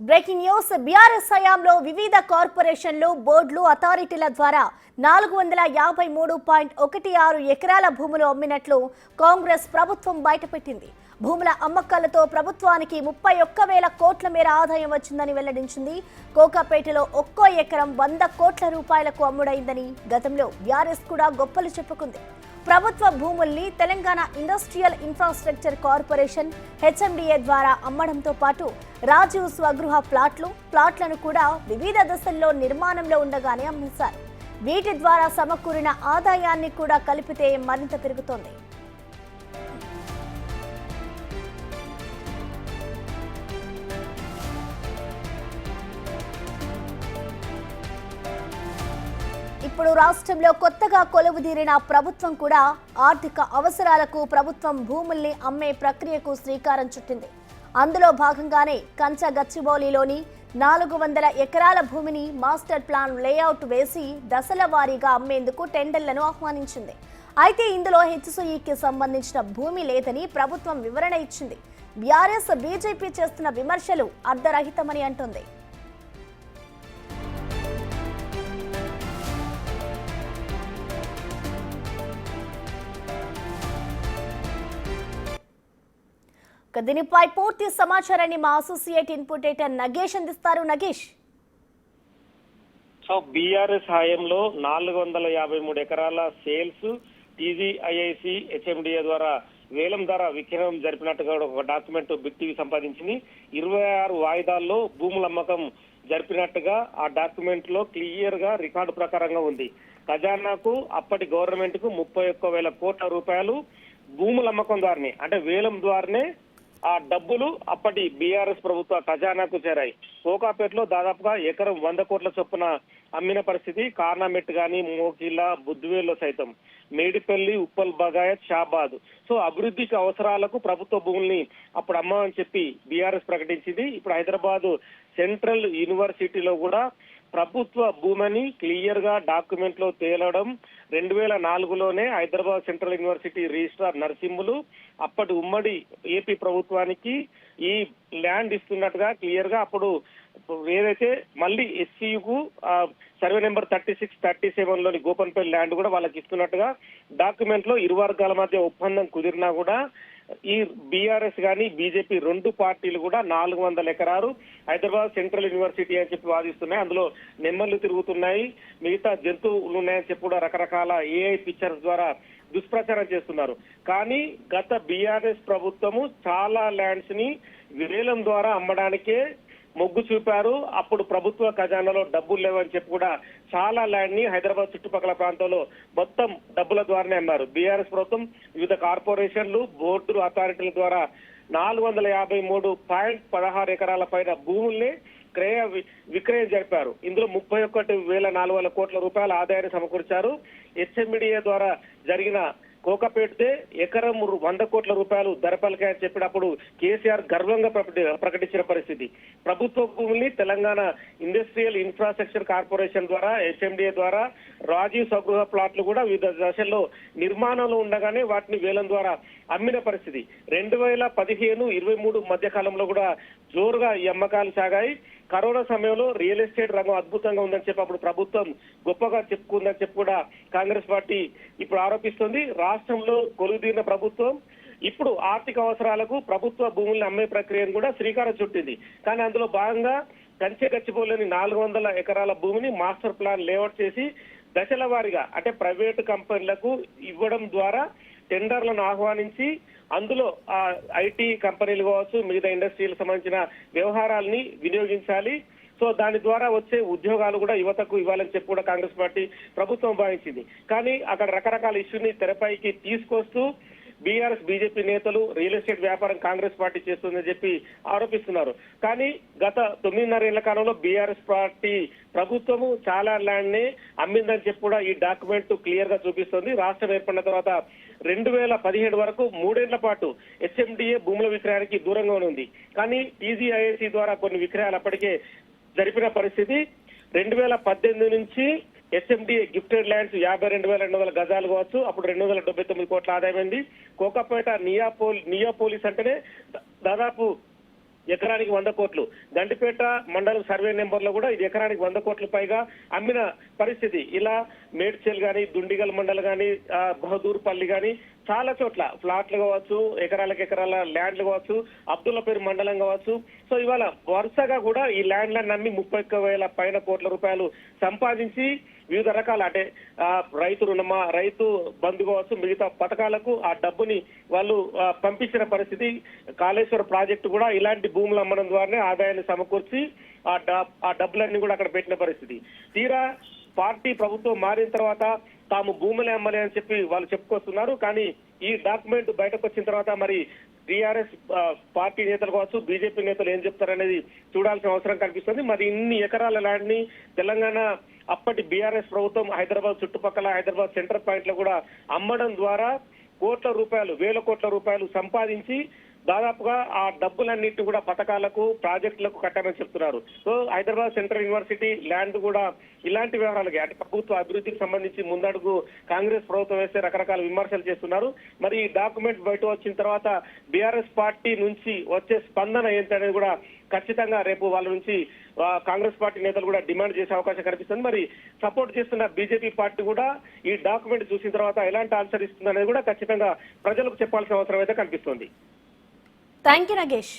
Breaking news BRS హయాంలో వివిధ కార్పొరేషన్లు బోర్డులు అథారిటీల ద్వారా 453.16 ఎకరాల భూములు అమ్మినట్లు కాంగ్రెస్ ప్రభుత్వం బయటపెట్టింది. భూముల అమ్మకాలతో ప్రభుత్వానికి 31,000 కోట్ల మేర ఆదాయం వచ్చిందని వెల్లడించింది. కోకాపేటలో ఒక్కో ఎకరం 100 కోట్ల రూపాయలకు అమ్ముడైందని గతంలో బీఆర్ఎస్ కూడా గొప్పలు చెప్పుకుంది. ప్రభుత్వ భూముల్ని Telangana industrial infrastructure corporation HMDA ద్వారా అమ్మడంతో పాటు రాజీవ్ స్వగృహ ప్లాట్లను కూడా వివిధ దశల్లో నిర్మాణంలో ఉండగానే అమ్మేశారు. వీటి ద్వారా సమకూరిన ఆదాయాన్ని కూడా కలిపితే మరింత పెరుగుతోంది. ఇప్పుడు రాష్ట్రంలో కొత్తగా కొలువుదీరిన ప్రభుత్వం కూడా ఆర్థిక అవసరాలకు ప్రభుత్వం భూముల్ని అమ్మే ప్రక్రియకు శ్రీకారం చుట్టింది. అందులో భాగంగానే కంచగచ్చిబౌలిలోని 400 ఎకరాల భూమిని మాస్టర్ ప్లాన్ లేఅవుట్ వేసి దశల వారీగా అమ్మేందుకు టెండర్లను ఆహ్వానించింది. అయితే ఇందులో హెచ్సిఈకి సంబంధించిన భూమి లేదని ప్రభుత్వం వివరణ ఇచ్చింది. బీఆర్ఎస్ బీజేపీ చేస్తున్న విమర్శలు అర్ధరహితమని అంటోంది. దీనిపై పూర్తి సమాచారాన్ని మా అసోసియేట్ ఇన్పుట్ ఎడిటర్ నగేష్ అందిస్తారు. నగేష్, సో బీఆర్ఎస్ హయాంలో 453 ఎకరాల సేల్స్ టీజీఐఐసి హెచ్ఎండిఏ ద్వారా వేలం ధర విక్రయం జరిపినట్టుగా ఒక డాక్యుమెంట్ బిగ్ టీవీ సంపాదించింది. 26 వాయిదాల్లో భూముల అమ్మకం జరిపినట్టుగా ఆ డాక్యుమెంట్ లో క్లియర్ గా రికార్డు ప్రకారంగా ఉంది. ఖజానాకు అప్పటి గవర్నమెంట్ కు 31,000 కోట్ల రూపాయలు భూముల అమ్మకం ద్వారానే, అంటే వేలం ద్వారానే ఆ డబ్బులు అప్పటి బీఆర్ఎస్ ప్రభుత్వ ఖజానాకు చేరాయి. కోకాపేటలో దాదాపుగా ఎకరం 100 కోట్ల చొప్పున అమ్మిన పరిస్థితి. కార్నామెట్ గాని, మోకిలా, బుద్ధివేల్లో సైతం, మేడిపల్లి, ఉప్పల్ బగాయత్, షాబాద్. సో అభివృద్ధికి అవసరాలకు ప్రభుత్వ భూముల్ని అప్పుడు అమ్మని చెప్పి బీఆర్ఎస్ ప్రకటించింది. ఇప్పుడు హైదరాబాద్ సెంట్రల్ యూనివర్సిటీలో కూడా ప్రభుత్వ భూమిని క్లియర్ గా డాక్యుమెంట్ లో తేలడం 2004లోనే Hyderabad central university registrar Narasimhulu అప్పటి ఉమ్మడి ఏపీ ప్రభుత్వానికి ఈ ల్యాండ్ ఇస్తున్నట్టుగా క్లియర్ గా అప్పుడు ఏదైతే మళ్ళీ ఎస్సీయుకు సర్వే నెంబర్ 36, 37లోని గోపన్పల్లి ల్యాండ్ కూడా వాళ్ళకి ఇస్తున్నట్టుగా డాక్యుమెంట్ లో ఇరు వర్గాల మధ్య ఒప్పందం కుదిరినా కూడా ఈ బీఆర్ఎస్ గాని బీజేపీ రెండు పార్టీలు కూడా 400 ఎకరాలు హైదరాబాద్ సెంట్రల్ యూనివర్సిటీ అని చెప్పి వాదిస్తున్నాయి. అందులో నెమ్మర్లు తిరుగుతున్నాయి, మిగతా జంతువులు ఉన్నాయని చెప్పి కూడా రకరకాల ఏఐ పిక్చర్స్ ద్వారా దుష్ప్రచారం చేస్తున్నారు. కానీ గత బీఆర్ఎస్ ప్రభుత్వము చాలా ల్యాండ్స్ ని వేలం ద్వారా అమ్మడానికే మొగ్గు చూపారు. అప్పుడు ప్రభుత్వ ఖజానాలో డబ్బులు లేవని చెప్పి కూడా చాలా ల్యాండ్ ని హైదరాబాద్ చుట్టుపక్కల ప్రాంతాల్లో మొత్తం డబ్బుల ద్వారానే అమ్మారు. బీఆర్ఎస్ ప్రభుత్వం వివిధ కార్పొరేషన్లు, బోర్డులు, అథారిటీల ద్వారా 453.16 ఎకరాల పైన భూముల్ని విక్రయం జరిపారు. ఇందులో 31,400 కోట్ల రూపాయల ఆదాయాన్ని సమకూర్చారు. హెచ్ఎండిఏ ద్వారా జరిగిన కోకాపేటదే ఎకరం 100 కోట్ల రూపాయలు ధర పలికాయని చెప్పినప్పుడు కేసీఆర్ గర్వంగా ప్రకటించిన పరిస్థితి. ప్రభుత్వ భూముల్ని తెలంగాణ ఇండస్ట్రియల్ ఇన్ఫ్రాస్ట్రక్చర్ కార్పొరేషన్ ద్వారా హెచ్ఎండిఏ ద్వారా రాజీవ్ స్వగృహ ప్లాట్లు కూడా వివిధ దశల్లో నిర్మాణంలో ఉండగానే వాటిని వేలం ద్వారా అమ్మిన పరిస్థితి. 2015-23 మధ్య కాలంలో కూడా జోరుగా ఈ అమ్మకాలు సాగాయి. కరోనా సమయంలో రియల్ ఎస్టేట్ రంగం అద్భుతంగా ఉందని చెప్పి అప్పుడు ప్రభుత్వం గొప్పగా చెప్పుకుందని చెప్పి కూడా కాంగ్రెస్ పార్టీ ఇప్పుడు ఆరోపిస్తుంది. రాష్ట్రంలో కొలువుదీరిన ప్రభుత్వం ఇప్పుడు ఆర్థిక అవసరాలకు ప్రభుత్వ భూముల్ని అమ్మే ప్రక్రియను కూడా శ్రీకారం చుట్టింది. కానీ అందులో భాగంగా కంచెగచ్చిబౌలిలోని 400 ఎకరాల భూమిని మాస్టర్ ప్లాన్ లేఅవుట్ చేసి దశల వారీగా, అంటే ప్రైవేటు కంపెనీలకు ఇవ్వడం ద్వారా టెండర్లను ఆహ్వానించి అందులో ఐటీ కంపెనీలు కావచ్చు, మిగతా ఇండస్ట్రీలకు సంబంధించిన వ్యవహారాలని వినియోగించాలి. సో దాని ద్వారా వచ్చే ఉద్యోగాలు కూడా యువతకు ఇవ్వాలని చెప్పి కూడా కాంగ్రెస్ పార్టీ ప్రభుత్వం భావించింది. కానీ అక్కడ రకరకాల ఇష్యూని తెరపైకి తీసుకొస్తూ బీఆర్ఎస్ బీజేపీ నేతలు రియల్ ఎస్టేట్ వ్యాపారం కాంగ్రెస్ పార్టీ చేస్తుందని చెప్పి ఆరోపిస్తున్నారు. కానీ గత 9.5 ఏళ్ల కాలంలో బీఆర్ఎస్ పార్టీ ప్రభుత్వము చాలా ల్యాండ్ ని అమ్మిందని చెప్పి కూడా ఈ డాక్యుమెంట్ క్లియర్ గా చూపిస్తుంది. రాష్ట్రం ఏర్పడిన తర్వాత 2017 వరకు 3 ఏళ్ల పాటు హెచ్ఎండిఏ భూముల విక్రయానికి దూరంగా ఉంది. కానీ టీజీఐఐసి ద్వారా కొన్ని విక్రయాలు అప్పటికే జరిపిన పరిస్థితి. 2018 నుంచి హెచ్ఎండిఏ గిఫ్టెడ్ ల్యాండ్స్ 52,200 గజాలు కావచ్చు, అప్పుడు 279 కోట్ల ఆదాయమైంది. కోకాపేట నియోపోలిస్ అంటేనే దాదాపు ఎకరానికి 100 కోట్లు. గండిపేట మండలం సర్వే నెంబర్ లో కూడా ఇది ఎకరానికి 100 కోట్ల పైగా అమ్మిన పరిస్థితి. ఇలా మేడ్చల్ గాని, దుండిగల్ మండలం గాని, బహదూర్పల్లి గాని చాలా చోట్ల ఫ్లాట్లు కావచ్చు, ఎకరాలకు ఎకరాల ల్యాండ్లు కావచ్చు, అబ్దుల్లాపేరు మండలం కావచ్చు. సో ఇవాళ వరుసగా కూడా ఈ ల్యాండ్లను అమ్మి 31,000 పైన కోట్ల రూపాయలు సంపాదించి వివిధ రకాల అంటే రైతు రుణమా, రైతు బంధు కావచ్చు, మిగతా పథకాలకు ఆ డబ్బుని వాళ్ళు పంపించిన పరిస్థితి. కాళేశ్వర ప్రాజెక్టు కూడా ఇలాంటి భూములు అమ్మడం ద్వారానే ఆదాయాన్ని సమకూర్చి ఆ డబ్బులన్నీ కూడా అక్కడ పెట్టిన పరిస్థితి. తీరా పార్టీ ప్రభుత్వం మారిన తర్వాత తాము భూములే అమ్మలే అని చెప్పి వాళ్ళు చెప్పుకొస్తున్నారు. కానీ ఈ డాక్యుమెంట్ బయటకు వచ్చిన తర్వాత మరి టీఆర్ఎస్ పార్టీ నేతలు కావచ్చు, బీజేపీ నేతలు ఏం చెప్తారనేది చూడాల్సిన అవసరం కనిపిస్తుంది. మరి ఇన్ని ఎకరాల ల్యాండ్ ని తెలంగాణ అప్పటి బీఆర్ఎస్ ప్రభుత్వం హైదరాబాద్ చుట్టుపక్కల హైదరాబాద్ సెంటర్ పాయింట్ లో కూడా అమ్మడం ద్వారా కోట్ల రూపాయలు, 1000 కోట్ల రూపాయలు సంపాదించి దాదాపుగా ఆ డబ్బులన్నింటినీ కూడా పథకాలకు, ప్రాజెక్టులకు కట్టామని చెప్తున్నారు. So Hyderabad central university land కూడా ఇలాంటి వ్యవహారాలకి అంటే ప్రభుత్వ అభివృద్ధికి సంబంధించి ముందడుగు కాంగ్రెస్ ప్రభుత్వం వేస్తే రకరకాల విమర్శలు చేస్తున్నారు. మరి ఈ డాక్యుమెంట్ బయట వచ్చిన తర్వాత బీఆర్ఎస్ పార్టీ నుంచి వచ్చే స్పందన ఏంటనేది కూడా ఖచ్చితంగా రేపు వాళ్ళ నుంచి కాంగ్రెస్ పార్టీ నేతలు కూడా డిమాండ్ చేసే అవకాశం కనిపిస్తుంది. మరి సపోర్ట్ చేస్తున్న బీజేపీ పార్టీ కూడా ఈ డాక్యుమెంట్ చూసిన తర్వాత ఎలాంటి ఆన్సర్ ఇస్తుంది అనేది కూడా ఖచ్చితంగా ప్రజలకు చెప్పాల్సిన అవసరం అయితే కనిపిస్తుంది. Thank you Nagesh.